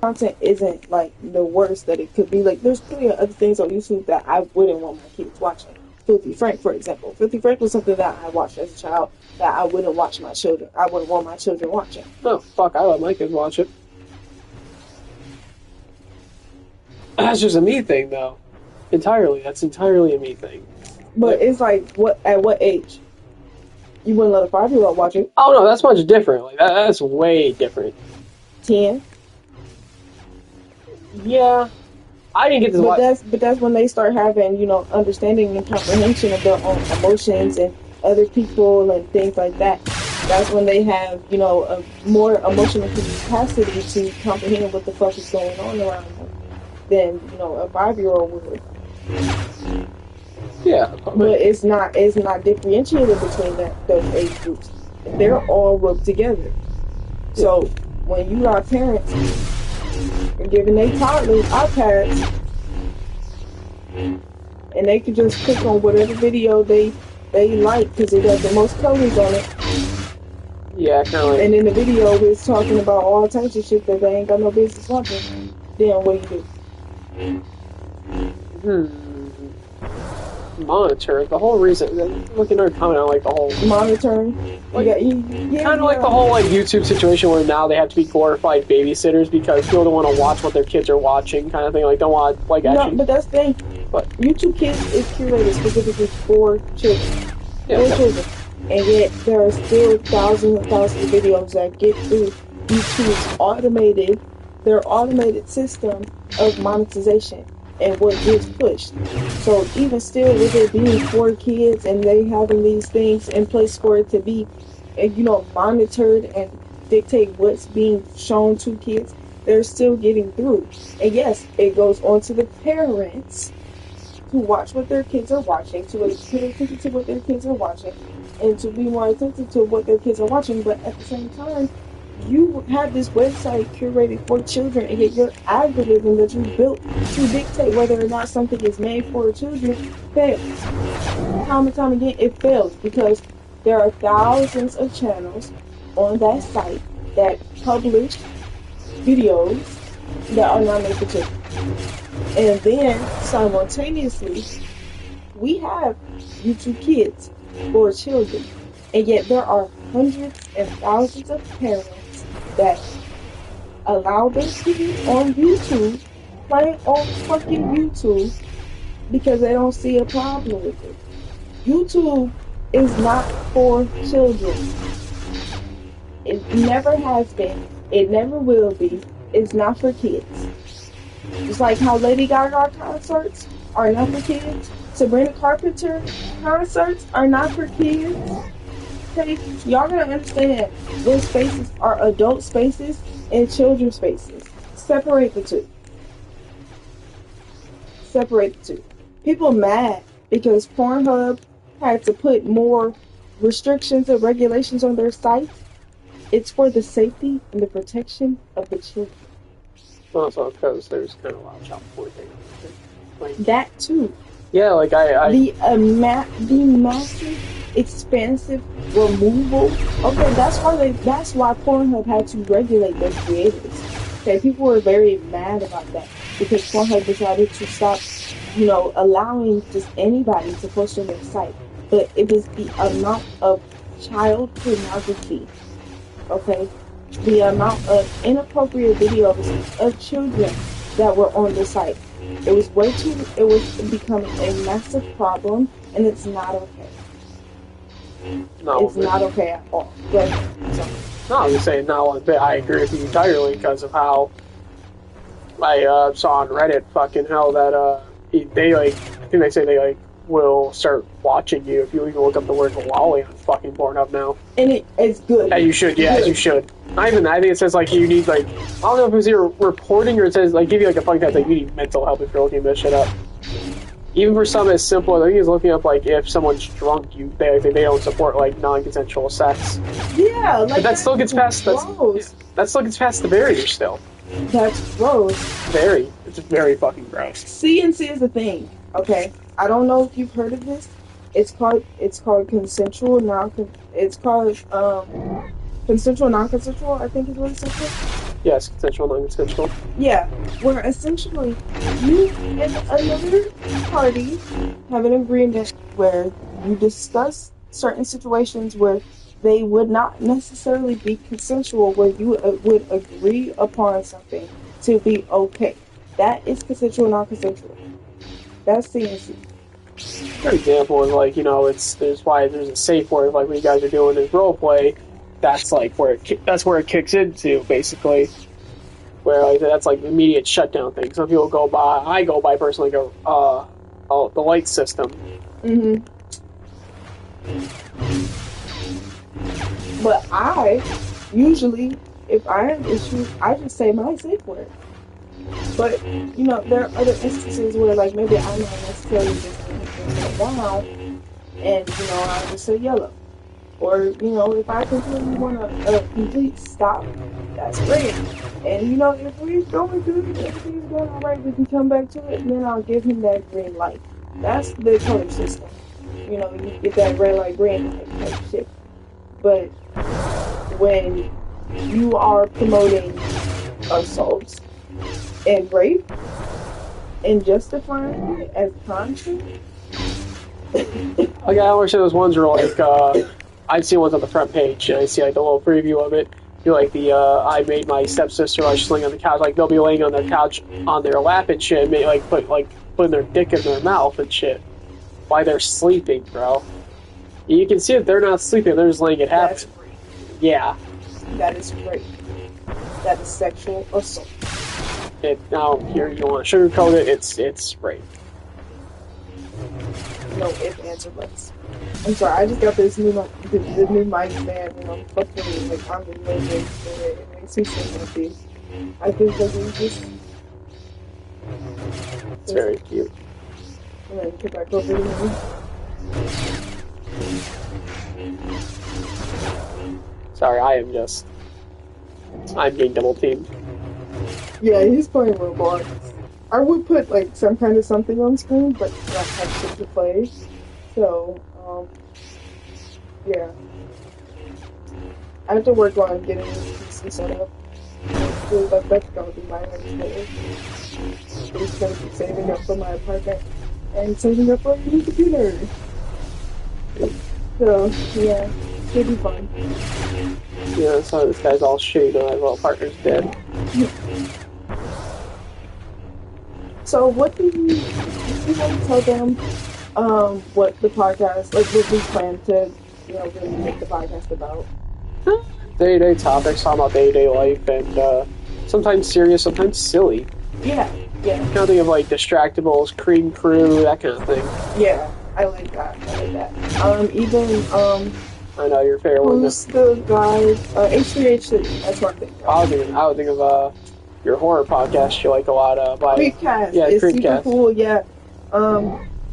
content isn't like the worst that it could be. Like there's plenty of other things on YouTube that I wouldn't want my kids watching. Filthy Frank, for example. Filthy Frank was something that I watched as a child that I wouldn't watch my children. I wouldn't want my children watching. Oh fuck! I let my kids watch it. That's just a me thing, though. Entirely. That's entirely a me thing. But it's like, what? At what age? You wouldn't let a 5-year-old watch it. Oh no, that's much different. Like that's way different. 10. Yeah, I didn't get to watch. But that's when they start having, you know, understanding and comprehension of their own emotions and other people and things like that. That's when they have, you know, a more emotional capacity to comprehend what the fuck is going on around them than, you know, a 5-year-old would. Yeah, but it's not differentiated between those age groups. They're all roped together. So when you got parents giving their toddlers iPads, and they can just click on whatever video they like because it has the most colors on it. Yeah, kind of like. And in the video, it's talking about all types of shit that they ain't got no business watching. Then what do you do? Monitor the whole reason. Looking at comment on like the whole monitoring, like, kind of like the whole like YouTube situation where now they have to be glorified babysitters because people don't want to watch what their kids are watching, kind of thing. Like don't want like actually. No, but that's the thing. But YouTube Kids is curated specifically for children, children, and yet there are still thousands and thousands of videos that get through YouTube's their automated system of monetization and what gets pushed. So even still, with it being for kids and they having these things in place for it to be, you know, monitored and dictate what's being shown to kids, they're still getting through. And yes, it goes on to the parents to watch what their kids are watching, to pay attention to what their kids are watching, and to be more attentive to what their kids are watching. But at the same time, you have this website curated for children, and yet your algorithm that you built to dictate whether or not something is made for children fails. Time and time again, it fails because there are thousands of channels on that site that publish videos that are not made for children. And then, simultaneously, we have YouTube Kids for children, and yet there are hundreds and thousands of parents that allow their kids on YouTube, playing on fucking YouTube, because they don't see a problem with it. YouTube is not for children. It never has been. It never will be. It's not for kids. It's like how Lady Gaga concerts are not for kids. Sabrina Carpenter concerts are not for kids. Okay, y'all gotta understand, those spaces are adult spaces and children's spaces. Separate the two. Separate the two. People mad because Pornhub had to put more restrictions and regulations on their site. It's for the safety and the protection of the children. Also, because there's kind of a lot of child porn thing. Like, that too. Yeah, like the massive, expansive removal. Okay, that's why Pornhub had to regulate their creators. Okay, people were very mad about that because Pornhub decided to stop, you know, allowing just anybody to post on their site. But it was the amount of child pornography. Okay, the amount of inappropriate videos of children that were on the site. It was becoming a massive problem, and it's not okay. No, it's not okay at all. But, no, I'm just saying, no, I agree with you entirely because of how I saw on Reddit fucking hell that they like, I think they say they like will start watching you if you even look up the word lolly on fucking Pornhub now. And it's good. Yeah, you should. Yeah, you should. Not even that. I think it says like you need like, I don't know if it's either reporting or it says like give you like a fucking test like you need mental help if you're looking this shit up. Even for something as simple, I think he's looking up like if someone's drunk, they don't support like non-consensual sex. Yeah, like but that still gets past that still gets past the barrier still. That's gross. It's very fucking gross. CNC is a thing. Okay, I don't know if you've heard of this. It's called consensual non-consensual. I think is what it's called. Yes, consensual, non-consensual. Yeah, where essentially you and another party have an agreement where you discuss certain situations where they would not necessarily be consensual, where you would agree upon something to be okay. That is consensual, non-consensual. That's CNC. For example is like, there's why there's a safe word like when you guys are doing this role play. That's like that's where it kicks into basically. Where like that's like the immediate shutdown thing. Some people I go by personally the light system. Mm-hmm. But I usually, if I have issues, I just say my safe word. But there are other instances where like maybe I'm not necessarily just down, and I just say yellow. Or if I completely want a complete stop, that's great. And if we're going good, everything's going all right, we can come back to it, and then I'll give him that green light. That's the color system. You get that red light, green light type shit. But when you are promoting assault and rape and justifying it as content, like I always say those ones are like I've seen ones on the front page and I see like a little preview of it. You like the I made my stepsister like she's laying on the couch, like they'll be laying on their couch on their lap and shit, and putting their dick in their mouth and shit while they're sleeping, bro. You can see that they're not sleeping; they're just letting it happen. That's rape. Yeah, that is rape. That is sexual assault. Now here you want to sugarcoat it? It's rape. No if, ands, or buts. I'm sorry, I just got this new the new mic stand, and I'm fucking like I'm in no mood for it. It makes me so happy. I think that we just. It's very cute. And then get back over to me. Sorry, I'm being double teamed. Yeah, he's playing Roblox. I would put like some kind of something on screen, but not have shit to play. So, yeah. I have to work on getting this PC set up. That's gonna be my next goal. I'm just gonna be saving up for my apartment and saving up for a new computer. So, yeah, it should be fun. Yeah, so this guy's all shitty now. My little partner's dead. So, what do you want to tell them? What the podcast, like, what we plan to, really make the podcast about? Day-to-day topics, talking about day-to-day life, and sometimes serious, sometimes silly. Yeah. Kind of think of like Distractables, Cream Crew, that kind of thing. Yeah, I like that. I know your favorite one. Who's the guy? H3H3. That's one thing. I would think of your horror podcast you like a lot. Creepcast. Yeah, it's Creepcast. Super cool. Yeah.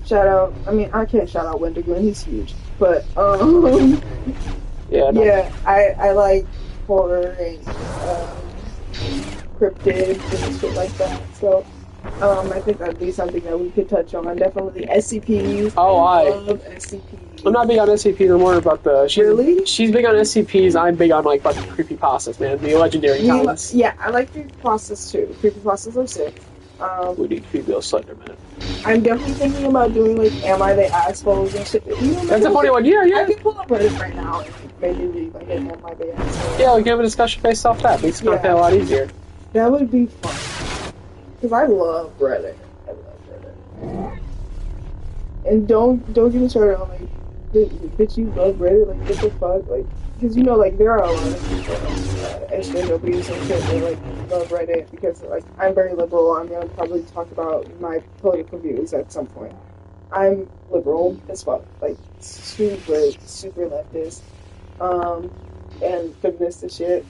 Shout out. I mean, I can't shout out Wendigoon. He's huge. But yeah. No. Yeah, I like horror and cryptids and shit like that. So. I think that'd be something that we could touch on. Definitely SCPs. Oh, I love SCPs. I'm not big on SCPs. I'm more about Really? She's big on SCPs. I'm big on like fucking creepypastas, man. The legendary kinds. Yeah, I like creepypastas too. Creepypastas are sick. We need Creepy Slenderman. I'm definitely thinking about doing like Am I the Assholes and shit. That's a funny one. Yeah. I can pull up Reddit right now and maybe read like Am I the Asshole. Yeah, we can have a discussion based off that. Makes content a lot easier. That would be fun. Because I love Reddit. And don't get me started on like, bitch, you love Reddit? Like, what the fuck? Like, because like there are a lot of people, SJWs and shit that like love Reddit because like I'm very liberal. I'm gonna probably talk about my political views at some point. I'm liberal as fuck, like super leftist, and feminist and shit.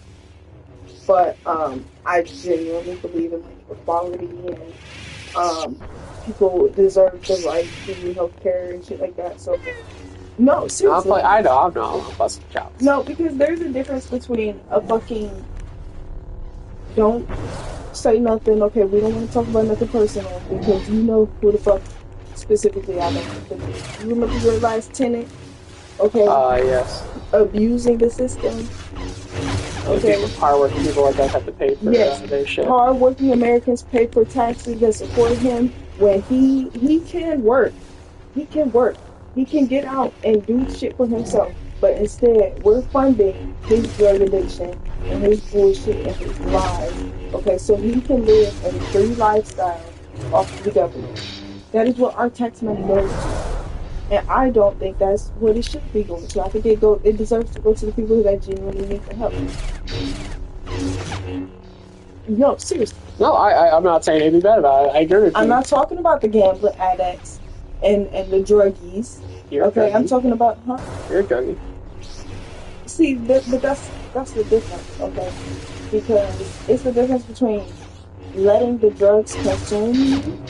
But I genuinely believe in like equality and people deserve the right to healthcare and shit like that. So no, seriously. I know, I'm busting chops. No, because there's a difference between a fucking don't say nothing. Okay, we don't want to talk about nothing personal because you know who the fuck specifically I don't. You remember your last tenant? Okay. Yes. Abusing the system. Okay. Hardworking people like us have to pay for their shit. Hardworking Americans pay for taxes that support him when he can work. He can work. He can get out and do shit for himself. But instead, we're funding his drug addiction and his bullshit and his lies. Okay, so he can live a free lifestyle off of the government. That is what our tax money goes to. And I don't think that's what it should be going to. I think it deserves to go to the people that genuinely need the help. No, seriously. No, I'm not saying anything bad about it. I agree with you. I'm not talking about the gambling addicts and the druggies. Okay, I'm talking about, You're a druggie. See, but that's the difference, okay? Because it's the difference between letting the drugs consume you,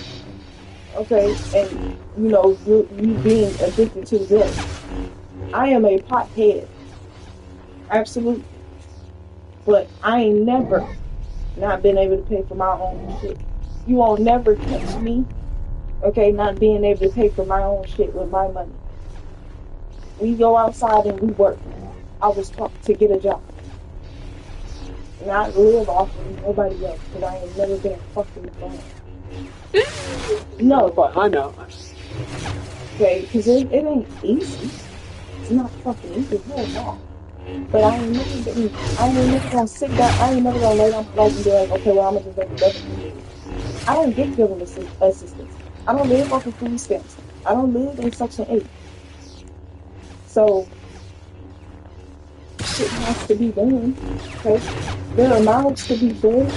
okay, and you being addicted to the drugs. I am a pothead, absolutely, but I ain't never not been able to pay for my own shit. You won't never catch me, okay, not being able to pay for my own shit with my money. We go outside and we work. I was taught to get a job. Not live off of nobody else, because I ain't never been a fucking bum. No. But I know. Okay, because it ain't easy. It's not fucking easy. Hell no. But I ain't never gonna sit down. I ain't never gonna lay down my life and be like, okay, well, I'm gonna just make the government. I don't get government assistance. I don't live off of food stamps. I don't live in Section 8. So, shit has to be done. Okay? There are mouths to be fed.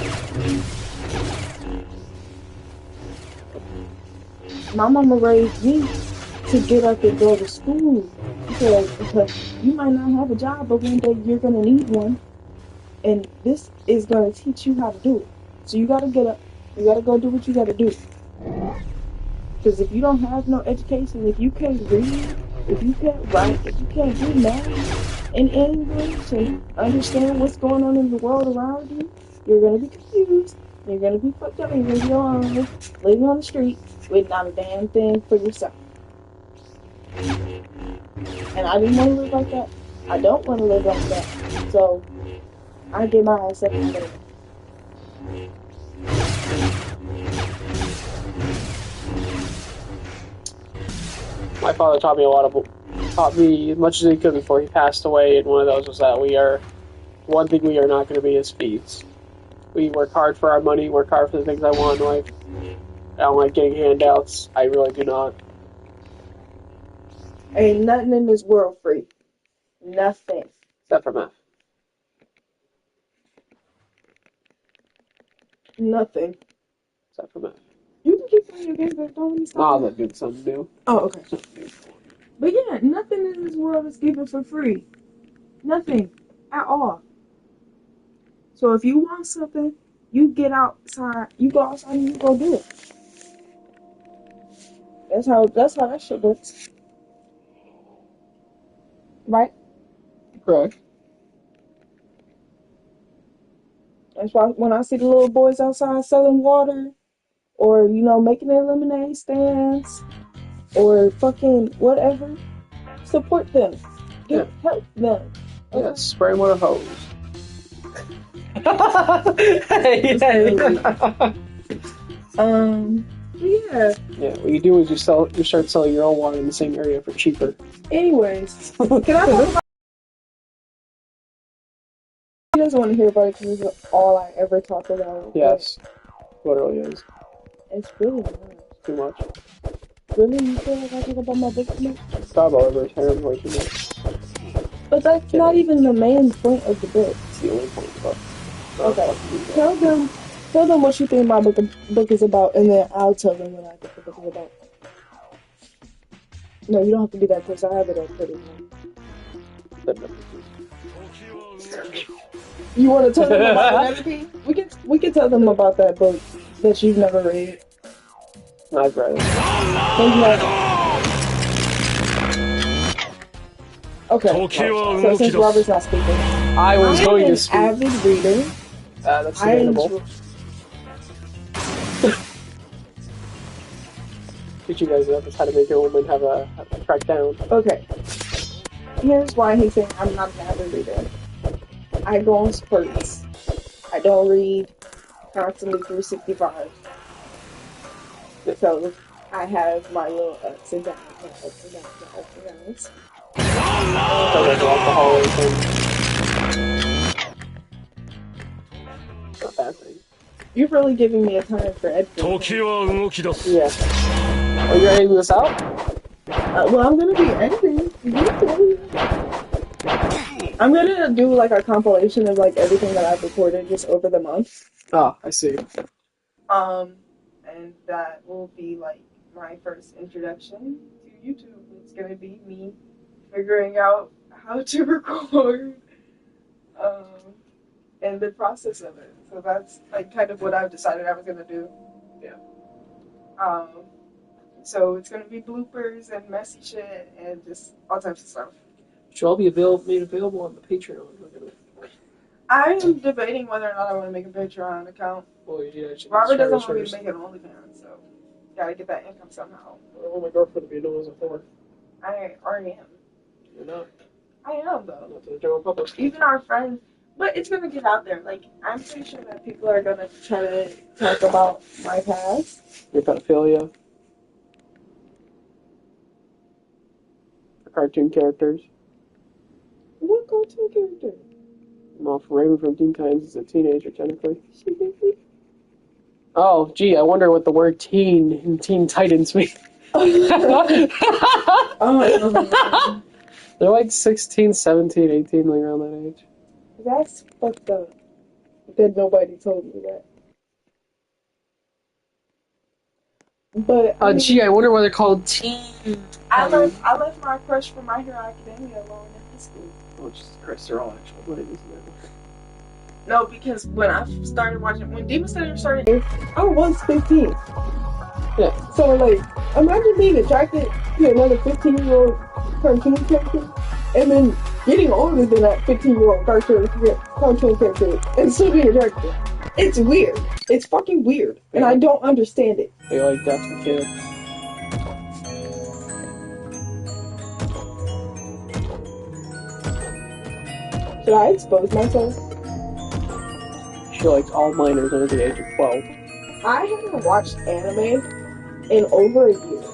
My mama raised me to get up and go to school. Because you might not have a job, but one day you're going to need one. And this is going to teach you how to do it. So you got to get up. You got to go do what you got to do. Because if you don't have no education, if you can't read, if you can't write, if you can't do math in English and understand what's going on in the world around you, you're going to be confused. You're going to be fucked up. And you're going to be living on the street with not a damn thing for yourself. And I didn't want to live like that. I don't want to live like that. So, I get my ass up and go. My father taught me as much as he could before he passed away, and one of those was that one thing we are not going to be is thieves. We work hard for our money, work hard for the things I want in life. I don't like getting handouts. I really do not. Ain't nothing in this world free. Nothing. Except for math. Nothing. Except for math. You can keep playing your games, but don't let me stop. I'll let you something to do. Oh, okay. But yeah, nothing in this world is given for free. Nothing. At all. So if you want something, you get outside. You go outside and you go do it. That's how that shit works. Right? Correct. That's why when I see the little boys outside selling water, or making their lemonade stands, or fucking whatever, support them. Help them. Okay? Yeah, spray them with a hose. Hey. Yeah. Yeah, what you do is you start selling your own water in the same area for cheaper. Anyways, can I talk about? He doesn't want to hear about it because it's all I ever talk about. Yes, literally is. It's really not. Too much. Really, you feel like I talk about my book too much? Thought about it very way too much. But that's not even the main point of the book. It's the only point of the book. Okay, tell them what you think my book is about, and then I'll tell them what I think the book is about. No, you don't have to be that close. I have it up pretty much. You want to tell them about everything? We can tell them about that book that you've never read. I've read it. Okay. So since Robert's not speaking, I was going to speak. I'm an avid reader. That's debatable. Teach you guys about how to make your woman have a track down. Okay. Here's why he's saying I'm not an avid reader. I go on spurts. I don't read constantly 365. So I have my little ups and downs, my ups and downs, my ups and downs. Like alcohol thing. Not a bad thing. You're really giving me a time for editing. Yeah. Are you editing this out? Well, I'm gonna be editing. I'm gonna do like a compilation of like everything that I've recorded just over the month. Oh, I see. And that will be like my first introduction to YouTube. It's gonna be me figuring out how to record, and the process of it. So that's like kind of what I've decided I was gonna do. Yeah. So it's gonna be bloopers and messy shit and just all types of stuff. Should all be made available on the Patreon. I am debating whether or not I want to make a Patreon account. Well, yeah, Robert doesn't want me to make an OnlyFans, so gotta get that income somehow. I don't want my girlfriend to be known as a whore. I already am. You're not. I am though. Not to the general public. Even our friends, but it's gonna get out there. Like I'm pretty sure that people are gonna try to talk about my past. Your pedophilia. Cartoon characters. What cartoon character? Well, Raven from Teen Titans is a teenager, technically. Oh, gee, I wonder what the word teen in Teen Titans means. Oh, they're like 16, 17, 18, like around that age. That's fucked up. That nobody told me that. But I mean, gee, I wonder why they're called teen. I left my crush for My Hero Academia alone in high school. Oh, Jesus Christ, they're all actual ladies. No, because when I started watching, when Demon Slayer started, I was 15. Yeah. So, like, imagine being attracted to another 15-year-old cartoon character, and then getting older than that 15-year-old cartoon character, and still being attracted. It's weird. It's fucking weird, and I don't understand it. They like that's the kid. Should I expose myself? She likes all minors under the age of 12. I haven't watched anime in over a year.